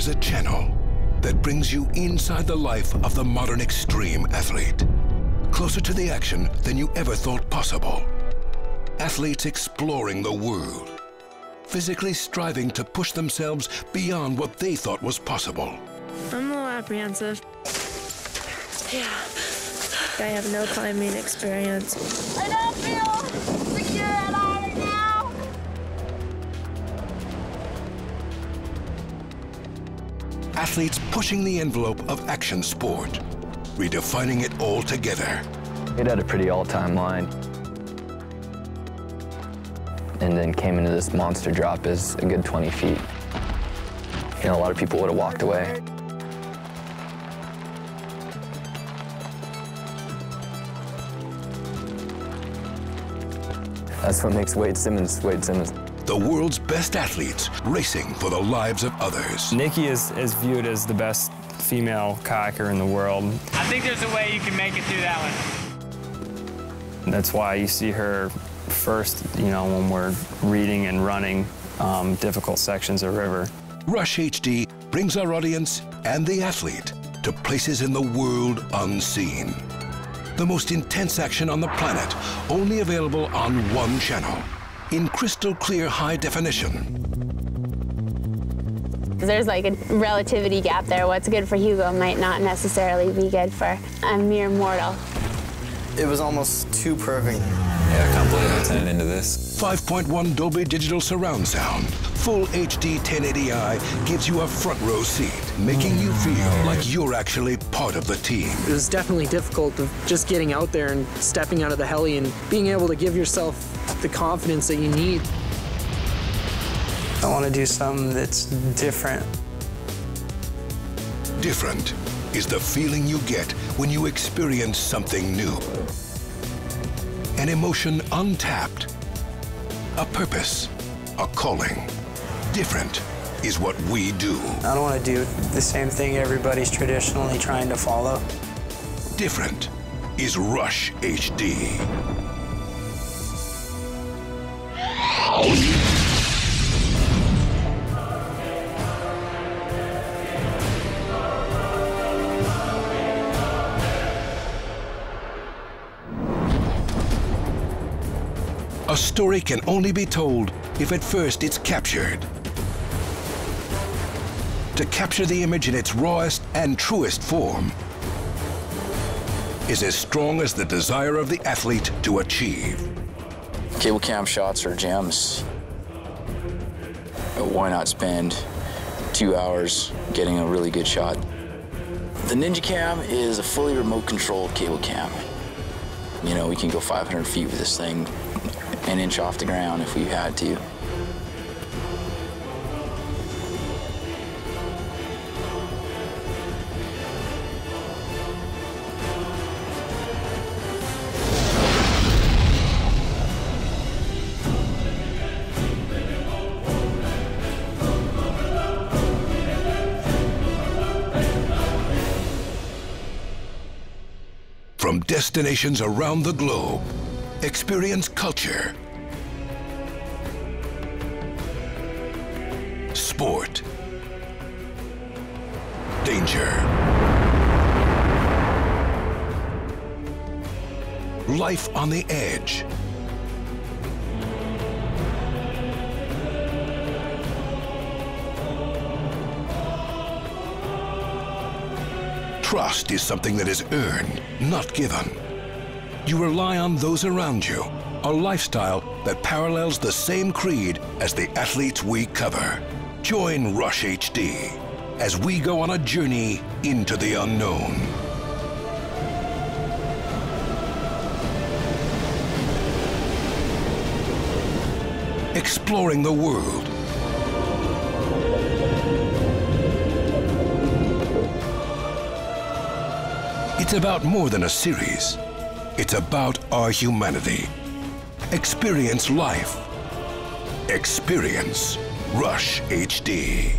Here's a channel that brings you inside the life of the modern extreme athlete. Closer to the action than you ever thought possible. Athletes exploring the world. Physically striving to push themselves beyond what they thought was possible. I'm a little apprehensive. Yeah. I have no climbing experience. I don't feel secure at all right now. Athletes pushing the envelope of action sport, redefining it all together. It had a pretty all-time line. And then came into this monster drop as a good 20 feet. You know, a lot of people would have walked away. That's what makes Wade Simmons Wade Simmons. The world's best athletes racing for the lives of others. Nikki is viewed as the best female kayaker in the world. I think there's a way you can make it through that one. That's why you see her first, you know, when we're reading and running difficult sections of river. Rush HD brings our audience and the athlete to places in the world unseen. The most intense action on the planet, only available on one channel, in crystal clear high definition. There's like a relativity gap there. What's good for Hugo might not necessarily be good for a mere mortal. It was almost too perfect. Yeah, I can't believe I turned into this. 5.1 Dolby Digital Surround Sound. Full HD 1080i gives you a front row seat, making you feel like you're actually part of the team. It was definitely difficult of just getting out there and stepping out of the heli and being able to give yourself the confidence that you need. I want to do something that's different. Different is the feeling you get when you experience something new. An emotion untapped, a purpose, a calling. Different is what we do. I don't want to do the same thing everybody's traditionally trying to follow. Different is Rush HD. A story can only be told if at first it's captured. To capture the image in its rawest and truest form is as strong as the desire of the athlete to achieve. Cable cam shots are gems. Why not spend 2 hours getting a really good shot? The Ninja Cam is a fully remote controlled cable cam. You know, we can go 500 feet with this thing, an inch off the ground if we had to. From destinations around the globe, experience culture, sport, danger, life on the edge, trust is something that is earned, not given. You rely on those around you, a lifestyle that parallels the same creed as the athletes we cover. Join Rush HD as we go on a journey into the unknown. Exploring the world. It's about more than a series. It's about our humanity. Experience life. Experience Rush HD.